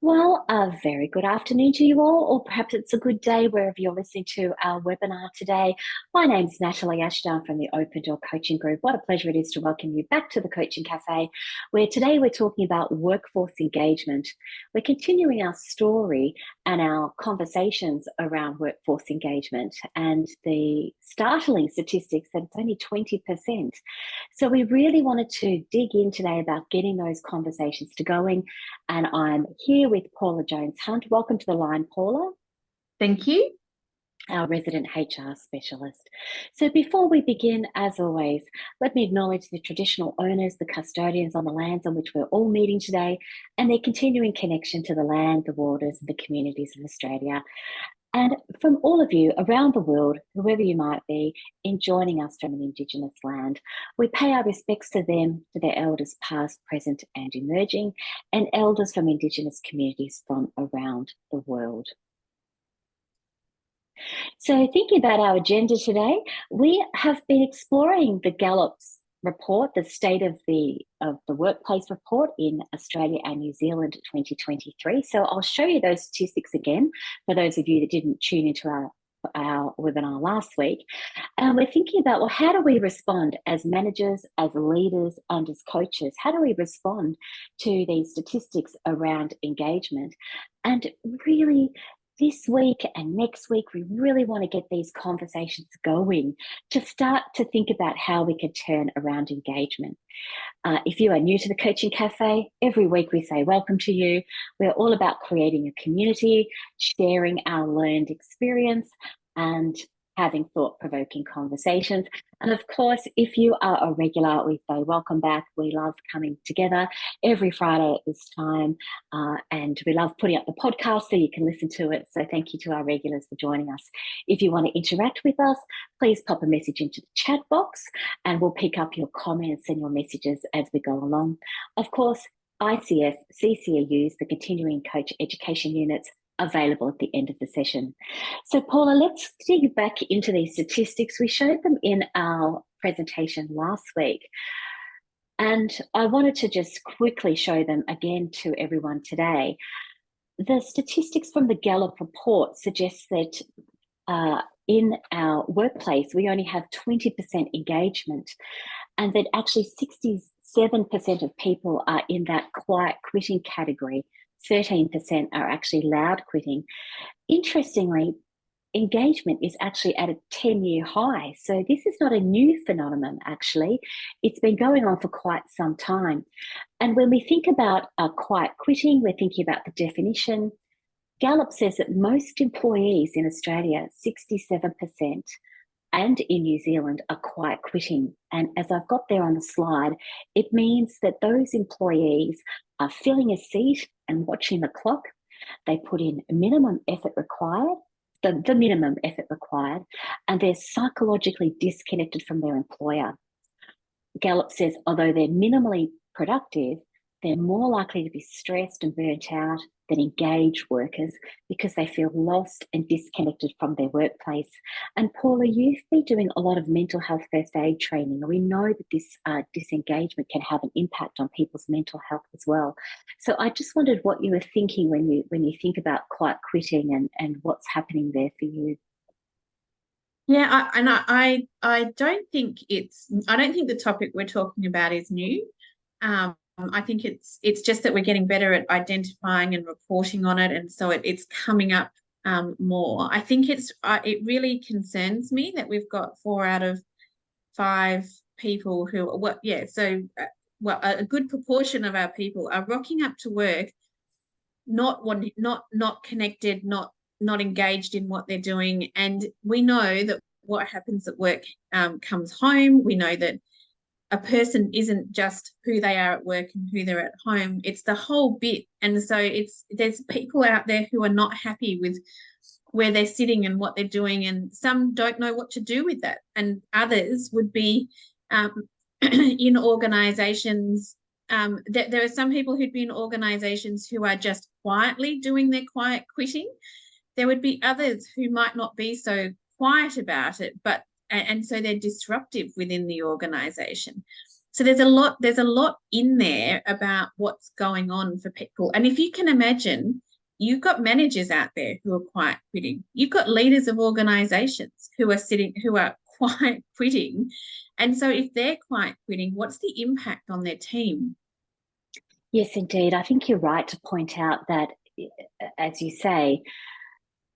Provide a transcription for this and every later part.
Well, a very good afternoon to you all, or perhaps it's a good day wherever you're listening to our webinar today. My name's Natalie Ashdown from the Open Door Coaching Group. What a pleasure it is to welcome you back to the Coaching Cafe, where today we're talking about workforce engagement. We're continuing our story and our conversations around workforce engagement and the startling statistics that it's only 20%. So we really wanted to dig in today about getting those conversations to going. And I'm here with Paula Jones Hunt. Welcome to the line, Paula, Thank you. our resident HR specialist. So before we begin, as always, let me acknowledge the traditional owners, the custodians on the lands on which we're all meeting today, and their continuing connection to the land, the waters, and the communities of Australia. And from all of you around the world, whoever you might be, in joining us from an Indigenous land, we pay our respects to them, to their elders past, present and emerging, and elders from Indigenous communities from around the world. So thinking about our agenda today, we have been exploring the Gallup's report, the State of the Workplace report in Australia and New Zealand 2023. So I'll show you those statistics again for those of you that didn't tune into our webinar last week. And we're thinking about, well, how do we respond as managers, as leaders, and as coaches? How do we respond to these statistics around engagement? And really, this week and next week, we really want to get these conversations going to start to think about how we could turn around engagement. If you are new to the Coaching Cafe, every week we say welcome to you. We're all about creating a community, sharing our learned experience, and having thought-provoking conversations. And of course, if you are a regular, we say welcome back. We love coming together every Friday at this time, and we love putting up the podcast so you can listen to it. So thank you to our regulars for joining us. If you want to interact with us, please pop a message into the chat box and we'll pick up your comments and your messages as we go along. Of course, ICF, CCAUs, the Continuing Coach Education Units, available at the end of the session. So Paula, let's dig back into these statistics. We showed them in our presentation last week, and I wanted to just quickly show them again to everyone today. The statistics from the Gallup report suggest that in our workplace, we only have 20% engagement, and that actually 67% of people are in that quiet quitting category. 13% are actually loud quitting. Interestingly, engagement is actually at a 10-year high. So this is not a new phenomenon, actually. It's been going on for quite some time. And when we think about quiet quitting, we're thinking about the definition. Gallup says that most employees in Australia, 67%, and in New Zealand are quiet quitting. And as I've got there on the slide, it means that those employees are filling a seat and watching the clock. They put in minimum effort required, the minimum effort required, and they're psychologically disconnected from their employer. Gallup says, although they're minimally productive, they're more likely to be stressed and burnt out than engaged workers because they feel lost and disconnected from their workplace. And Paula, you've been doing a lot of mental health first aid training. We know that this disengagement can have an impact on people's mental health as well. So I just wondered what you were thinking when you think about quiet quitting and what's happening there for you. Yeah, I don't think the topic we're talking about is new. I think it's just that we're getting better at identifying and reporting on it, and so it's coming up more. I think it really concerns me that we've got 4 out of 5 people who a good proportion of our people are rocking up to work not connected, not engaged in what they're doing. And we know that what happens at work comes home. We know that a person isn't just who they are at work and who they're at home. It's the whole bit. And so there's people out there who are not happy with where they're sitting and what they're doing, and some don't know what to do with that. And others would be in organisations. There are some people who'd be in organisations who are just quietly doing their quiet quitting. There would be others who might not be so quiet about it, and so they're disruptive within the organisation. So there's a lot in there about what's going on for people. And if you can imagine, you've got managers out there who are quiet quitting. You've got leaders of organizations who are quiet quitting. And so if they're quiet quitting, what's the impact on their team? Yes, indeed. I think you're right to point out that, as you say,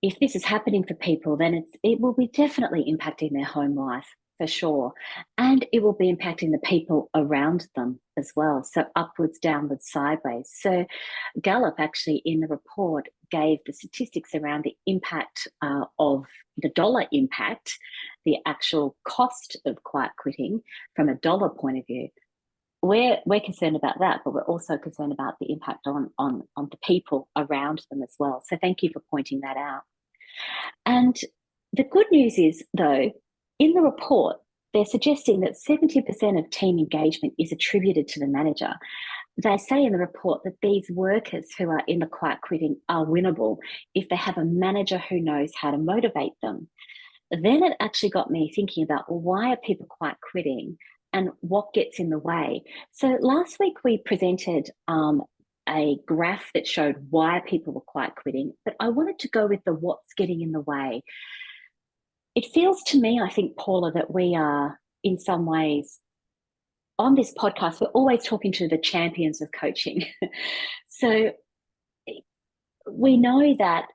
if this is happening for people, then it will be definitely impacting their home life for sure. And it will be impacting the people around them as well. So upwards, downwards, sideways. So Gallup actually in the report gave the statistics around the impact of the dollar impact, the actual cost of quiet quitting from a dollar point of view. We're concerned about that, but we're also concerned about the impact on the people around them as well. So thank you for pointing that out. And the good news is, though, in the report, they're suggesting that 70% of team engagement is attributed to the manager. They say in the report that these workers who are in the quiet quitting are winnable if they have a manager who knows how to motivate them. Then it actually got me thinking about, well, why are people quiet quitting and what gets in the way? So last week we presented a graph that showed why people were quiet quitting, but I wanted to go with the what's getting in the way. It feels to me, I think, Paula, that we are in some ways on this podcast, we're always talking to the champions of coaching. So we know that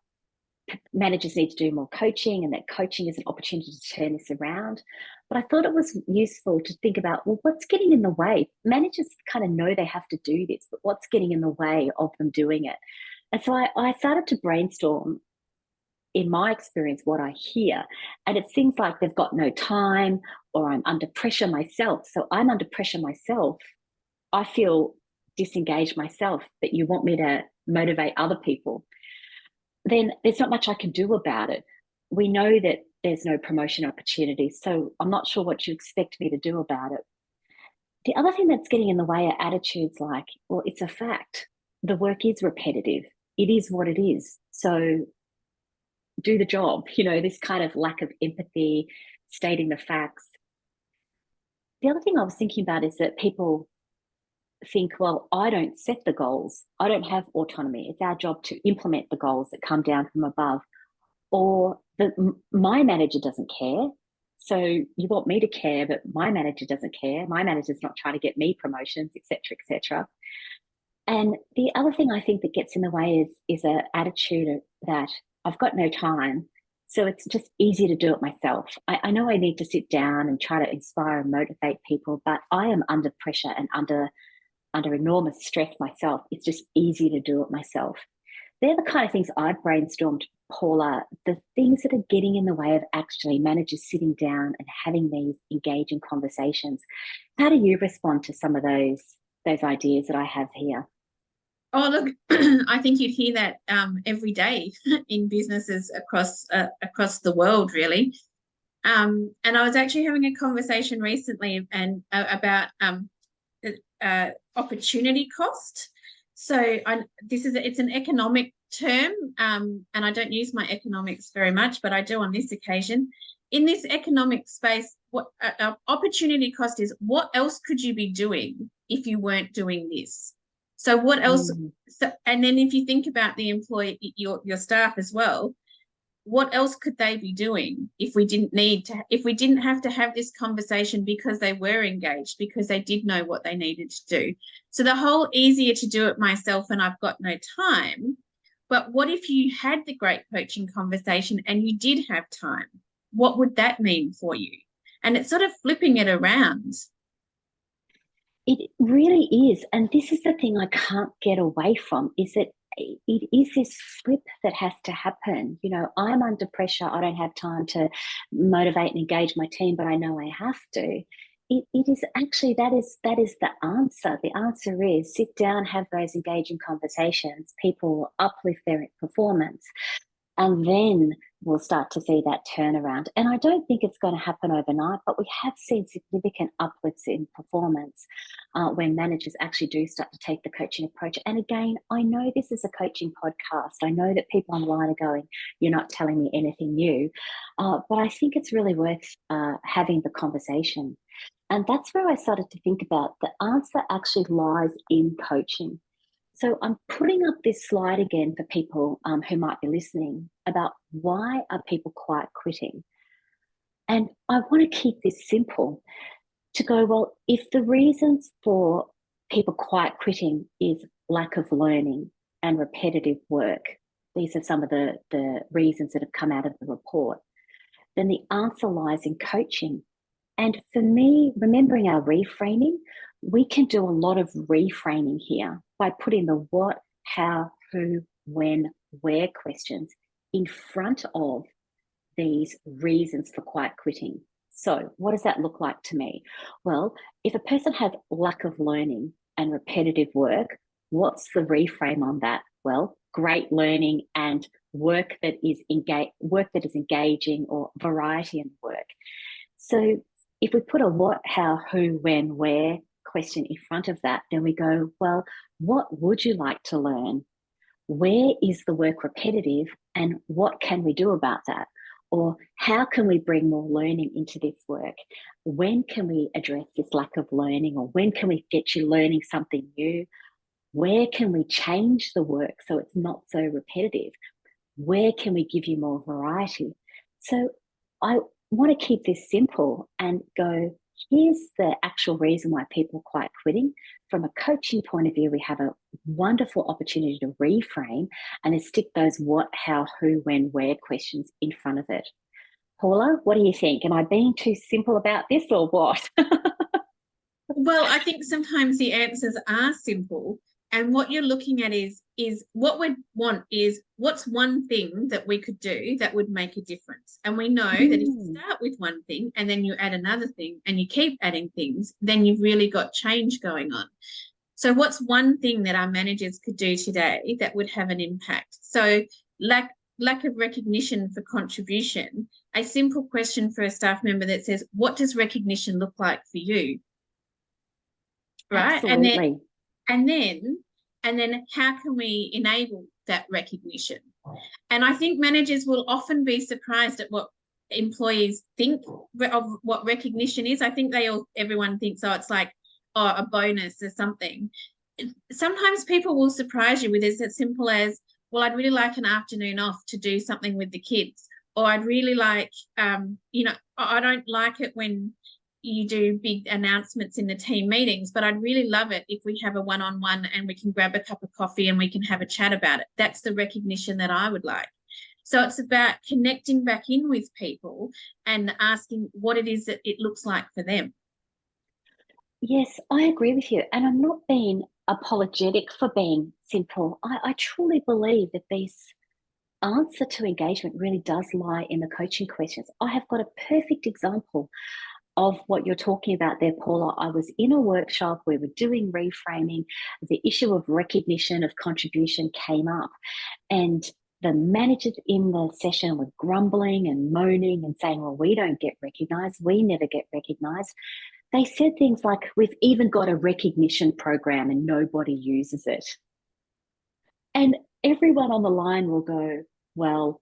managers need to do more coaching and that coaching is an opportunity to turn this around. But I thought it was useful to think about, well, what's getting in the way? Managers kind of know they have to do this, but what's getting in the way of them doing it? And so I started to brainstorm, in my experience, what I hear. And it's things like they've got no time, or I'm under pressure myself. So I'm under pressure myself. I feel disengaged myself, but you want me to motivate other people. Then there's not much I can do about it. We know that there's no promotion opportunities, so I'm not sure what you expect me to do about it. The other thing that's getting in the way are attitudes like, well, it's a fact. The work is repetitive. It is what it is. So do the job, this kind of lack of empathy, stating the facts. The other thing I was thinking about is that people think, well, I don't set the goals. I don't have autonomy. It's our job to implement the goals that come down from above. Or my manager doesn't care. So you want me to care, but my manager doesn't care. My manager's not trying to get me promotions, etc., etc. And the other thing I think that gets in the way is an attitude that I've got no time. So it's just easier to do it myself. I know I need to sit down and try to inspire and motivate people, but I am under pressure and under enormous stress myself. It's just easy to do it myself. They're the kind of things I've brainstormed, Paula, the things that are getting in the way of actually managers sitting down and having these engaging conversations. How do you respond to some of those ideas that I have here? Oh, look, I think you'd hear that every day in businesses across the world, really. And I was actually having a conversation recently about opportunity cost. So it's an economic term, and I don't use my economics very much, but I do on this occasion. In this economic space, what opportunity cost is, what else could you be doing if you weren't doing this? So what else? So, and then if you think about the employee, your staff as well, what else could they be doing if we didn't have to have this conversation because they were engaged, because they did know what they needed to do? So the whole easier to do it myself and I've got no time. But what if you had the great coaching conversation and you did have time? What would that mean for you? And it's sort of flipping it around. It really is. And this is the thing I can't get away from, is that it is this flip that has to happen. I'm under pressure. I don't have time to motivate and engage my team, but I know I have to. It is actually, that is the answer. The answer is sit down, have those engaging conversations. People will uplift their performance. And then we'll start to see that turnaround. And I don't think it's going to happen overnight, but we have seen significant uplifts in performance when managers actually do start to take the coaching approach. And again, I know this is a coaching podcast. I know that people online are going, you're not telling me anything new. But I think it's really worth having the conversation. And that's where I started to think about the answer actually lies in coaching. So I'm putting up this slide again for people who might be listening about why are people quiet quitting? And I want to keep this simple to go, well, if the reasons for people quiet quitting is lack of learning and repetitive work, these are some of the reasons that have come out of the report, then the answer lies in coaching. And for me, remembering our reframing, we can do a lot of reframing here by putting the what, how, who, when, where questions in front of these reasons for quiet quitting. So, what does that look like to me? Well, if a person has lack of learning and repetitive work, what's the reframe on that? Well, great learning and work that is engaging, or variety in work. So, if we put a what, how, who, when, where question in front of that, then we go, well, what would you like to learn? Where is the work repetitive, and what can we do about that? Or how can we bring more learning into this work? When can we address this lack of learning? Or when can we get you learning something new? Where can we change the work so it's not so repetitive? Where can we give you more variety? So I want to keep this simple and go, here's the actual reason why people are quite quitting. From a coaching point of view, we have a wonderful opportunity to reframe and then stick those what, how, who, when, where questions in front of it. Paula, what do you think? Am I being too simple about this or what? Well, I think sometimes the answers are simple, and what you're looking at is what we want is what's one thing that we could do that would make a difference. And we know that if you start with one thing and then you add another thing and you keep adding things, then you've really got change going on. So what's one thing that our managers could do today that would have an impact? So lack of recognition for contribution, a simple question for a staff member that says, what does recognition look like for you? Right. Absolutely. And then how can we enable that recognition? And I think managers will often be surprised at what employees think of what recognition is. I think everyone thinks, oh, it's like, oh, a bonus or something. Sometimes people will surprise you with it as simple as, well, I'd really like an afternoon off to do something with the kids. Or I'd really like, I don't like it when you do big announcements in the team meetings, but I'd really love it if we have a one-on-one and we can grab a cup of coffee and we can have a chat about it. That's the recognition that I would like. So it's about connecting back in with people and asking what it is that it looks like for them. Yes, I agree with you. And I'm not being apologetic for being simple. I truly believe that this answer to engagement really does lie in the coaching questions. I have got a perfect example of what you're talking about there, Paula. I was in a workshop, we were doing reframing, the issue of recognition of contribution came up, and the managers in the session were grumbling and moaning and saying, well, we don't get recognized, we never get recognized. They said things like, we've even got a recognition program and nobody uses it. And everyone on the line will go, well,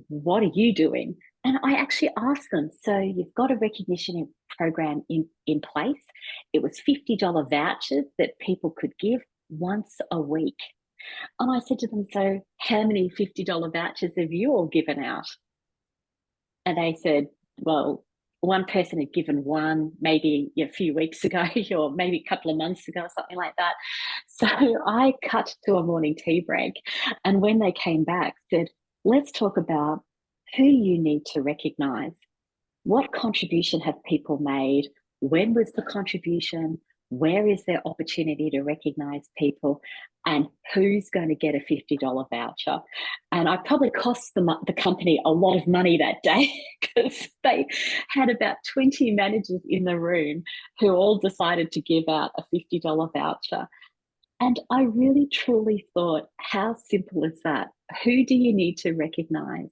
what are you doing? And I actually asked them, so you've got a recognition program in place. It was $50 vouchers that people could give once a week. And I said to them, so how many $50 vouchers have you all given out? And they said, well, one person had given one maybe a few weeks ago or maybe a couple of months ago or something like that. So I cut to a morning tea break. And when they came back, said, let's talk about who you need to recognise. What contribution have people made? When was the contribution? Where is there opportunity to recognise people? And who's going to get a $50 voucher? And I probably cost the company a lot of money that day because they had about 20 managers in the room who all decided to give out a $50 voucher. And I really truly thought, how simple is that? Who do you need to recognise?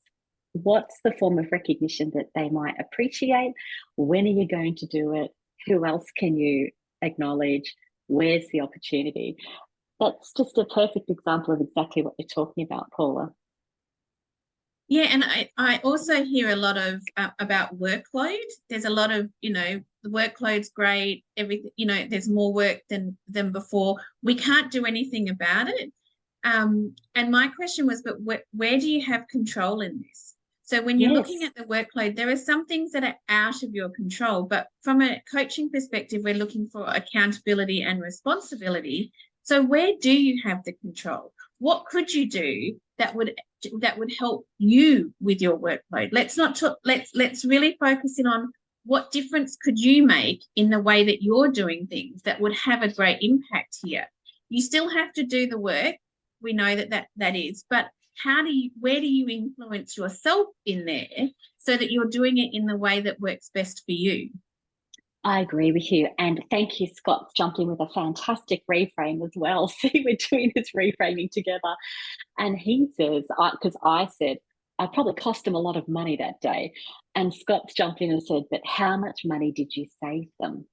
What's the form of recognition that they might appreciate? When are you going to do it? Who else can you acknowledge? Where's the opportunity? That's just a perfect example of exactly what you're talking about, Paula. Yeah, and I also hear a lot of about workload. There's a lot of, the workload's great, everything, there's more work than before. We can't do anything about it. And my question was, but where do you have control in this? So when you're looking Yes, at the workload, there are some things that are out of your control, but from a coaching perspective, we're looking for accountability and responsibility. So where do you have the control? What could you do that would help you with your workload? Let's not talk, let's really focus in on what difference could you make in the way that you're doing things that would have a great impact here. You still have to do the work. We know that is, but where do you influence yourself in there so that you're doing it in the way that works best for you? I agree with you. And thank you, Scott, jumped in with a fantastic reframe as well. See, we're doing this reframing together. And he says, because I said, I probably cost him a lot of money that day. And Scott's jumped in and said, but how much money did you save them?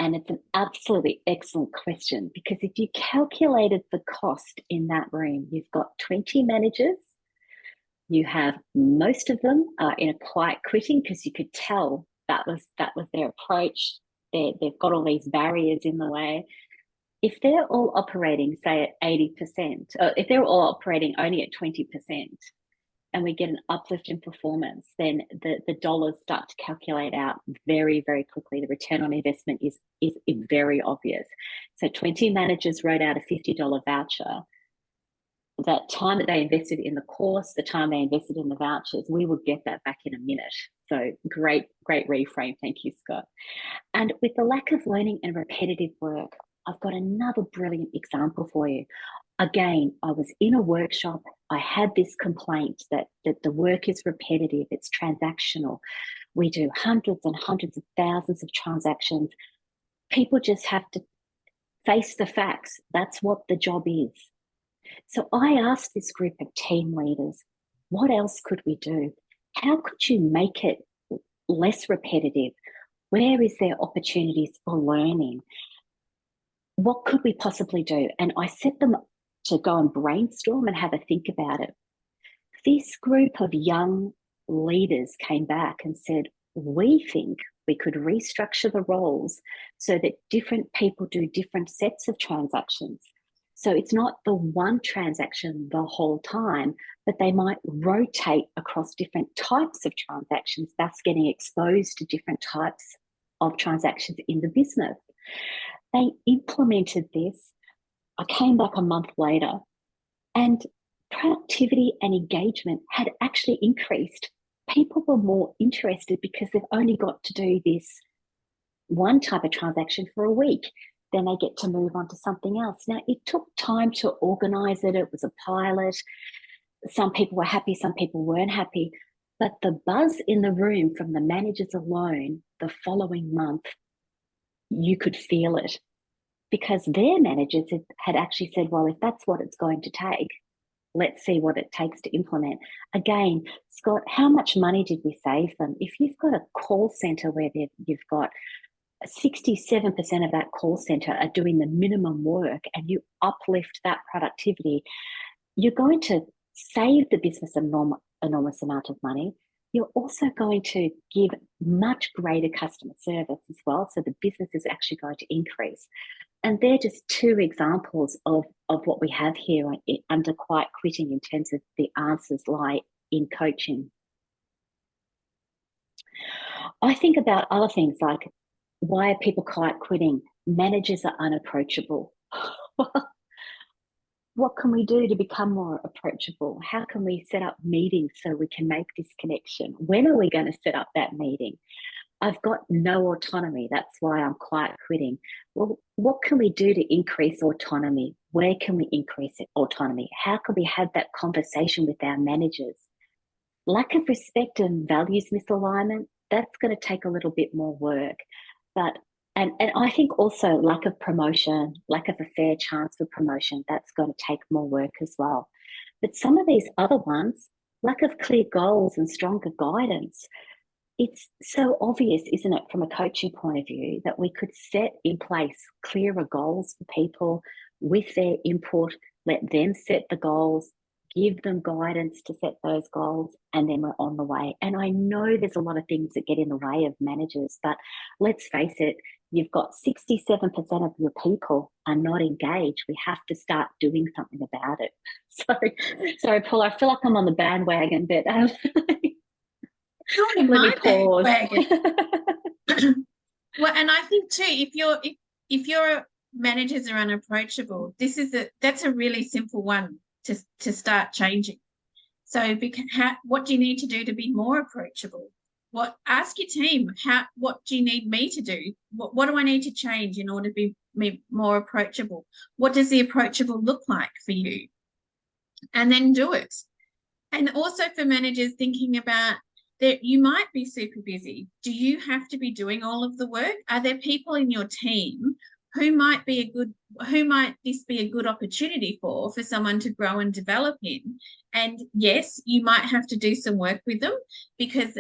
And it's an absolutely excellent question, because if you calculated the cost in that room, you've got 20 managers. You have most of them in a quiet quitting, because you could tell that was their approach. They've got all these barriers in the way. If they're all operating, say, at 80%, or if they're all operating only at 20%, and we get an uplift in performance, then the dollars start to calculate out very, very quickly. The return on investment is very obvious. So 20 managers wrote out a $50 voucher. That time that they invested in the course, the time they invested in the vouchers, we will get that back in a minute. So great reframe. Thank you, Scott. And with the lack of learning and repetitive work, I've got another brilliant example for you. Again, I was in a workshop. I had this complaint that the work is repetitive, it's transactional. We do hundreds and hundreds of thousands of transactions. People just have to face the facts. That's what the job is. So I asked this group of team leaders, what else could we do? How could you make it less repetitive? Where is there opportunities for learning? What could we possibly do? And I set them to go and brainstorm and have a think about it. This group of young leaders came back and said, we think we could restructure the roles so that different people do different sets of transactions. So it's not the one transaction the whole time, but they might rotate across different types of transactions, thus getting exposed to different types of transactions in the business. They implemented this. I came back a month later, and productivity and engagement had actually increased. People were more interested because they've only got to do this one type of transaction for a week. Then they get to move on to something else. Now, it took time to organize it. It was a pilot. Some people were happy, some people weren't happy. But the buzz in the room from the managers alone the following month, you could feel it, because their managers had actually said, well, if that's what it's going to take, let's see what it takes to implement. Again, Scott, how much money did we save them? If you've got a call center where you've got 67% of that call center are doing the minimum work, and you uplift that productivity, you're going to save the business an enormous amount of money. You're also going to give much greater customer service as well. So the business is actually going to increase. And they're just two examples of what we have here under quiet quitting in terms of the answers lie in coaching. I think about other things like, why are people quiet quitting? Managers are unapproachable. What can we do to become more approachable? How can we set up meetings so we can make this connection? When are we going to set up that meeting? I've got no autonomy. That's why I'm quiet quitting. Well, what can we do to increase autonomy? Where can we increase autonomy? How can we have that conversation with our managers? Lack of respect and values misalignment, that's going to take a little bit more work. But and I think also lack of promotion, lack of a fair chance for promotion, that's going to take more work as well. But some of these other ones, lack of clear goals and stronger guidance, it's so obvious, isn't it, from a coaching point of view, that we could set in place clearer goals for people with their input, let them set the goals, give them guidance to set those goals, and then we're on the way. And I know there's a lot of things that get in the way of managers, but let's face it, you've got 67% of your people are not engaged. We have to start doing something about it. Sorry, Paul, I feel like I'm on the bandwagon, but Not in let my me pause. bandwagon. Well, and I think too, if your managers are unapproachable, that's a really simple one to start changing. So, what do you need to do to be more approachable? Ask your team, what do you need me to do? What do I need to change in order to be more approachable? What does the approachable look like for you? And then do it. And also for managers thinking about that you might be super busy. Do you have to be doing all of the work? Are there people in your team who might this be a good opportunity for someone to grow and develop in? And yes, you might have to do some work with them because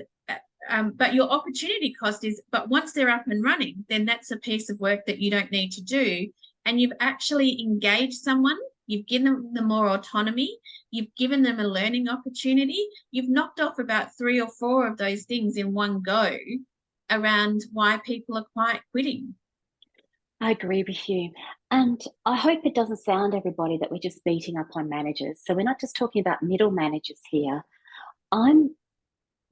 but your opportunity cost is, but once they're up and running, then that's a piece of work that you don't need to do. And you've actually engaged someone, you've given them more autonomy, you've given them a learning opportunity, you've knocked off about 3 or 4 of those things in one go around why people are quite quitting. I agree with you. And I hope it doesn't sound, everybody, that we're just beating up on managers. So we're not just talking about middle managers here. I'm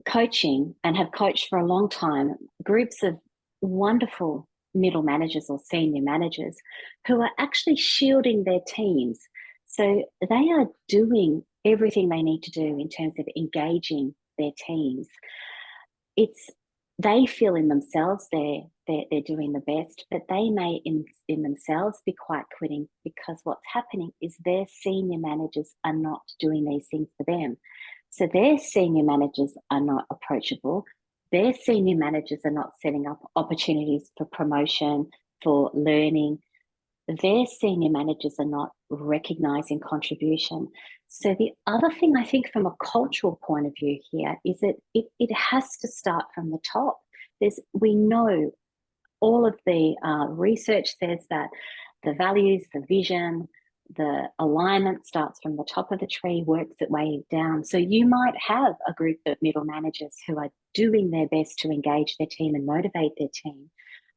coaching and have coached for a long time groups of wonderful middle managers or senior managers who are actually shielding their teams. So they are doing everything they need to do in terms of engaging their teams. They feel in themselves they're doing the best, but they may in themselves be quite quitting because what's happening is their senior managers are not doing these things for them. So their senior managers are not approachable. Their senior managers are not setting up opportunities for promotion, for learning. Their senior managers are not recognizing contribution. So the other thing I think from a cultural point of view here is that it has to start from the top. We know all of the research says that the values, the vision, the alignment starts from the top of the tree, works its way down. So you might have a group of middle managers who are doing their best to engage their team and motivate their team,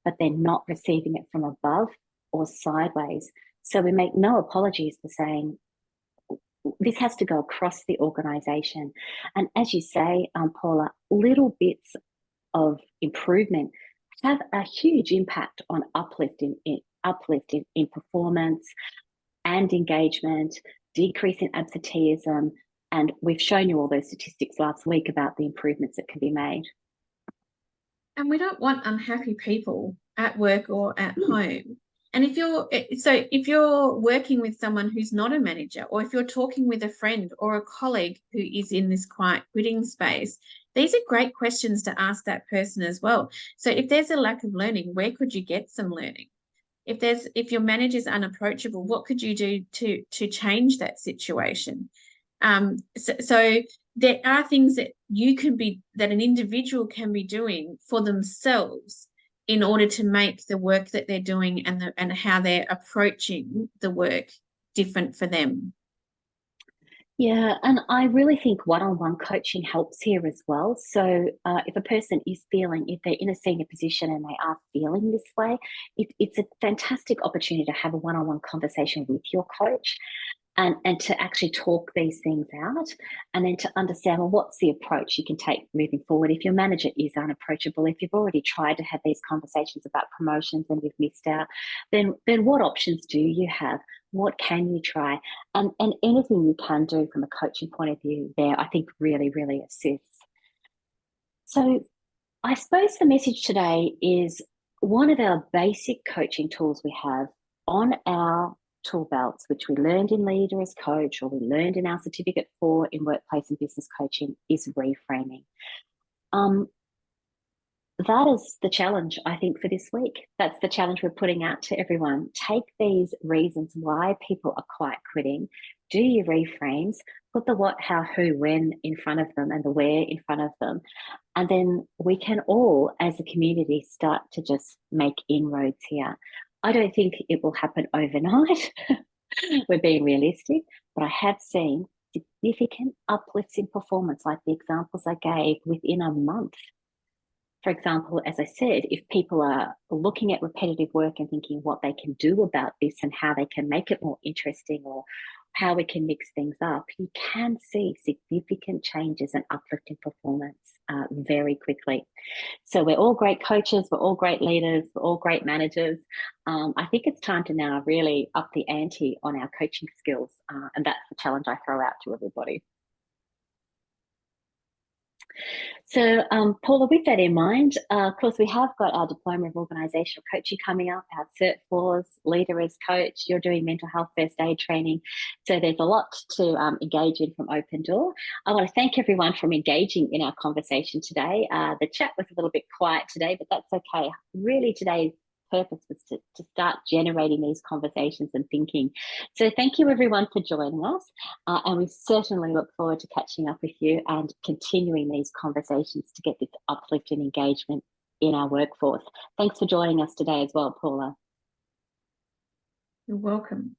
but they're not receiving it from above or sideways. So we make no apologies for saying this has to go across the organisation. And as you say, Paula, little bits of improvement have a huge impact on uplift in performance and engagement, decrease in absenteeism. And we've shown you all those statistics last week about the improvements that can be made. And we don't want unhappy people at work or at home. And if you're working with someone who's not a manager, or if you're talking with a friend or a colleague who is in this quiet quitting space, these are great questions to ask that person as well. So if there's a lack of learning, where could you get some learning? If your manager's unapproachable, what could you do to change that situation? So there are things that that an individual can be doing for themselves in order to make the work that they're doing and how they're approaching the work different for them. Yeah, and I really think one-on-one coaching helps here as well. So if a person is if they're in a senior position and they are feeling this way, it's a fantastic opportunity to have a one-on-one conversation with your coach and to actually talk these things out, and then to understand, well, what's the approach you can take moving forward if your manager is unapproachable. If you've already tried to have these conversations about promotions and you've missed out, then what options do you have? What can you try? And anything you can do from a coaching point of view there, I think really, really assists. So I suppose the message today is one of our basic coaching tools we have on our tool belts, which we learned in Leader as Coach, or we learned in our Certificate 4 in Workplace and Business Coaching, is reframing. That is the challenge, I think, for this week. That's the challenge we're putting out to everyone. Take these reasons why people are quite quitting, do your reframes, put the what, how, who, when in front of them and the where in front of them. And then we can all, as a community, start to just make inroads here. I don't think it will happen overnight. We're being realistic, but I have seen significant uplifts in performance, like the examples I gave, within a month. For example, as I said, if people are looking at repetitive work and thinking what they can do about this and how they can make it more interesting, or how we can mix things up, you can see significant changes and uplift in performance very quickly. So we're all great coaches, we're all great leaders, we're all great managers. I think it's time to now really up the ante on our coaching skills, and that's the challenge I throw out to everybody. So, Paula, with that in mind, of course, we have got our Diploma of Organisational Coaching coming up, our Cert 4s, Leader as Coach, you're doing mental health first aid training. So there's a lot to engage in from Open Door. I want to thank everyone for engaging in our conversation today. The chat was a little bit quiet today, but that's okay. Really, today's purpose was to start generating these conversations and thinking. So thank you everyone for joining us, and we certainly look forward to catching up with you and continuing these conversations to get this uplift and engagement in our workforce. Thanks for joining us today as well, Paula. You're welcome.